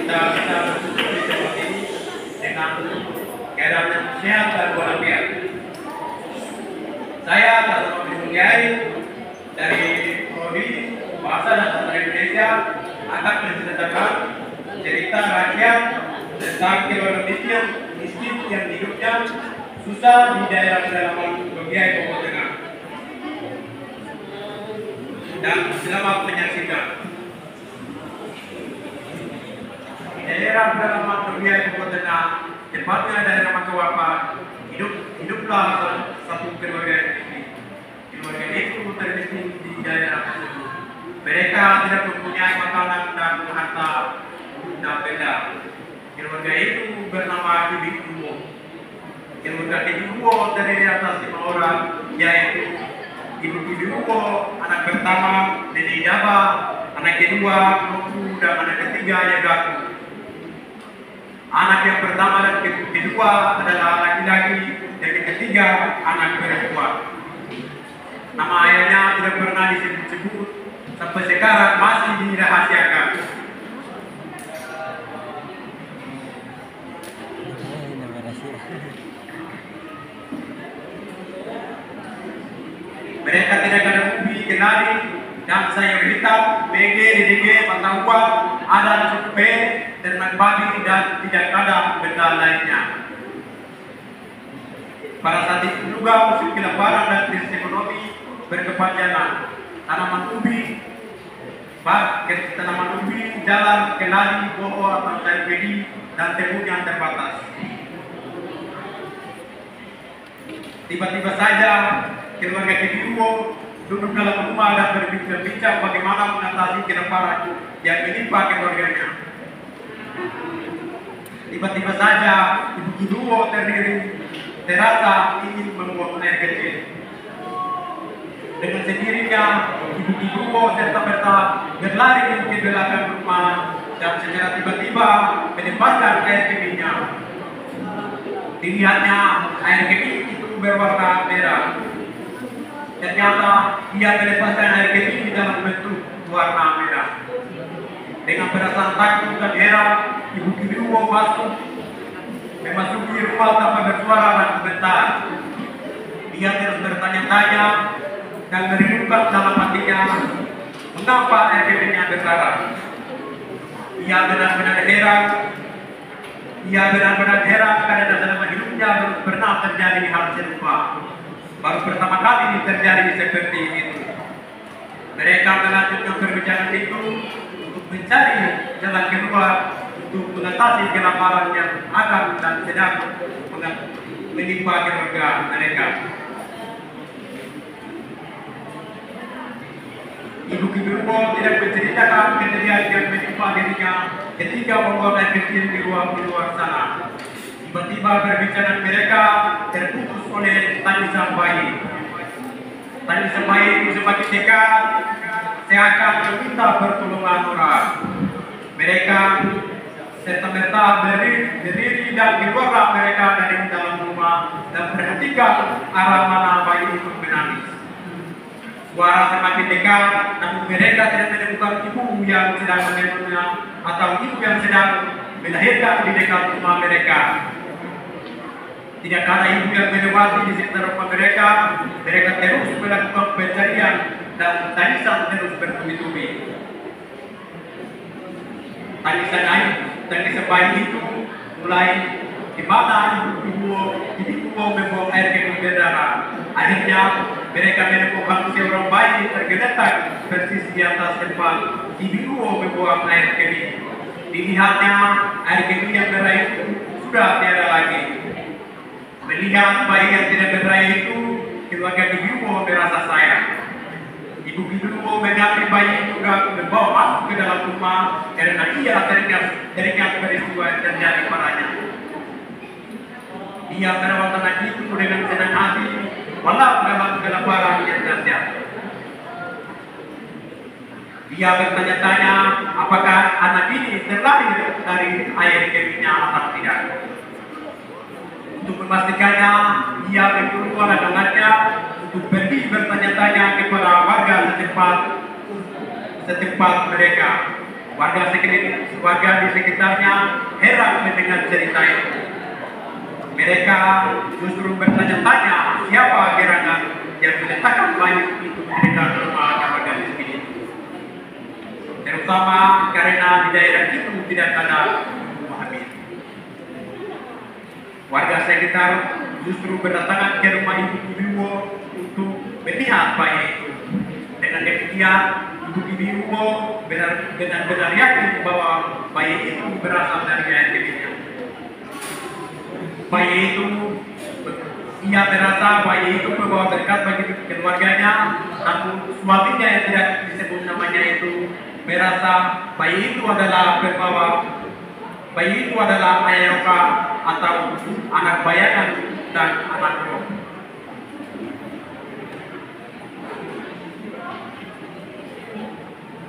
kita bisa berkumpul di tempat ini dengan keadaan yang sehat dan walafiat. Saya Kasama Bismillahirrahmanirrahim dari Prodi Bahasa dan Sastra Indonesia akan menceritakan cerita rakyat tentang keluarga miskin yang hidupnya susah di daerah pedalaman Logiai, Papua Tengah. Dan selamat menyaksikan. Di daerah pedalaman Logiai, Papua Tengah, tepatnya daerah Makawapa, hiduplah satu keluarga yang miskin. Keluarga itu termiskin di daerah tersebut. Mereka tidak mempunyai makanan dan harta dan benda. Keluarga itu bernama Bibi Duo. Keluarga Bibi Duo terdiri atas 5 orang, yaitu Ibu Bibi Duo, anak pertama Dede Daba, anak kedua Noku, dan anak ketiga Yagaku. Anak yang pertama dan kedua adalah laki-laki, dan yang ketiga anak perempuan. Nama ayahnya tidak pernah disebut-sebut, sampai sekarang masih dirahasiakan. Mereka tidak ada ubi, kenali, dan sayur hitam, bege, dedege, matangkuat, ada supe, ternak babi, dan tidak ada benda lainnya. Pada saat itu juga musim kelaparan dan krisis ekonomi berkepanjangan. Tanaman ubi, jalan, kenali, boho, atau sayur bedi, dan tebung yang terbatas. Tiba-tiba saja keluarga Kibiuwo duduk dalam rumah dan berbincang bagaimana mengatasi kelaparan yang menimpa keluarganya. Tiba-tiba saja Ibu Kibiuwo terasa ingin membuang air kecil. Dengan sendirinya Ibu Kibiuwo serta berlari ke belakang rumah dan secara tiba-tiba melepaskan air kecilnya. Dilihatnya air kecil itu berwarna merah. Ternyata dia melepaskan air kecil di dalam bentuk warna merah. Dengan perasaan takut dan heran, Ibu Kibiuwo memasuki rumah tanpa bersuara dan bergetar. Dia terus bertanya-tanya dan merindukan dalam hatinya, mengapa air kecilnya berkarat. Ia benar-benar heran karena dalam hidupnya belum pernah terjadi hal serupa. Baru pertama kali terjadi seperti itu. Mereka melanjutkan perbincangan itu untuk mencari jalan keluar untuk mengatasi kelaparan yang akan dan sedang menimpa keluarga mereka. Ibu Kibiuwo tidak menceritakan kejadian yang menimpa dirinya ketika membuang air kecil di luar sana. Tiba-tiba perbincangan mereka terputus oleh tangisan bayi. Tangisan bayi itu semakin dekat, seakan meminta pertolongan orang. Mereka serta-merta berdiri dan keluarlah mereka dari dalam rumah dan perhatikan arah mana bayi itu menangis. Suara semakin dekat, namun mereka tidak menemukan ibu yang sedang mengandungnya atau ibu yang sedang melahirkan di dekat rumah mereka. Tidak ada ibu yang melewati di sekitar rumah mereka. Mereka terus melakukan pencarian dan tangisan terus bertubi-tubi. Tangisan bayi itu mulai di mana Ibu Kibiuwo membuang air kecil berdarah. Akhirnya mereka menemukan seorang bayi tergeletak persis di atas tempat Kibiuwo membuang air kecil. Dilihatnya air kecil yang berdarah itu sudah tiada lagi. Melihat bayi yang tidak berdaya itu, keluarga Kibiuwo merasa sayang. Ibu Kibiuwo mengambil bayi itu dan membawa masuk ke dalam rumah karena ia teringat peristiwa yang terjadi padanya. Dia merawat anak itu dengan senang hati, walau dalam kelaparan yang dahsyat. Dia bertanya-tanya apakah anak ini terlahir dari air kecilnya atau tidak. Untuk memastikannya, ia menyuruh anak-anaknya untuk pergi bertanya-tanya kepada warga setempat mereka. warga di sekitarnya heran mendengar cerita itu. Mereka justru bertanya-tanya siapa gerangan yang meletakkan bayi itu di dekat rumah warga miskin itu. Terutama karena di daerah itu tidak ada ibu hamil. Warga sekitar justru berdatangan ke rumah ibu Bibiwo untuk melihat bayi itu. Dengan demikian, ibu Bibiwo benar-benar yakin bahwa bayi itu berasal dari ayah kandungnya. Bayi itu, ia merasa bayi itu membawa berkat bagi keluarganya, namun suaminya yang tidak disebut namanya itu merasa bayi itu adalah Ayayoka atau anak bayangan dan anak roh.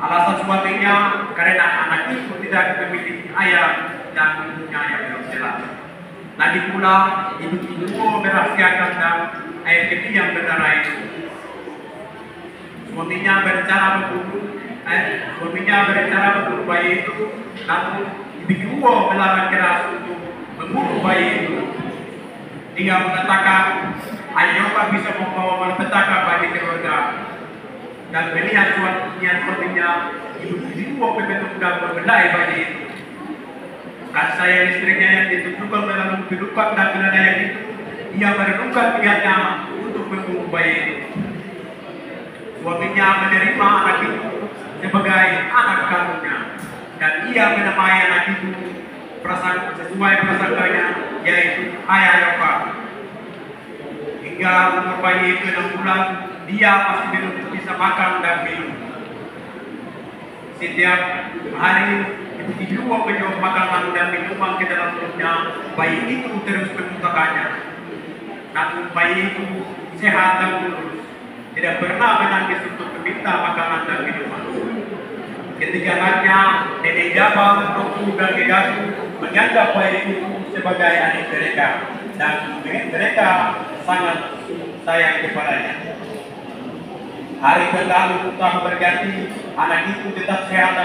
Alasan suaminya karena anak itu tidak memiliki ayah dan ibunya yang belum jelas. Lagi pula ibu merahasiakan dan air kecil yang berdarah itu. Suaminya berencana membunuh bayi itu, namun ibu melarang keras untuk membunuh bayi itu. Dia mengatakan Ayayoka bisa membawa malapetaka bagi keluarga. Dan melihat suaminya ibu benar-benar membelai bayi itu. Kasih sayang istrinya yang ditunjukkan dalam kehidupan dan penilaian itu, ia merenungkan niatnya untuk membunuh bayi itu. Suaminya menerima anak itu sebagai anak kandungnya, dan ia menamai anak itu sesuai prasangkanya, yaitu Ayayoka. Hingga umur bayi itu 6 bulan, dia masih belum bisa makan dan minum. Setiap hari ibu menjual makanan dan minuman ke dalam perutnya, bayi itu terus memuntahkannya. Namun bayi itu sehat dan lurus, tidak pernah menangis untuk meminta makanan dan minuman. Ketika anaknya, Nenek Jabang, Roku dan Gedasu menganggap bayi itu sebagai adik mereka, dan mereka sangat sayang kepadanya. Hari berlalu, tahun berganti, anak itu tetap sehat.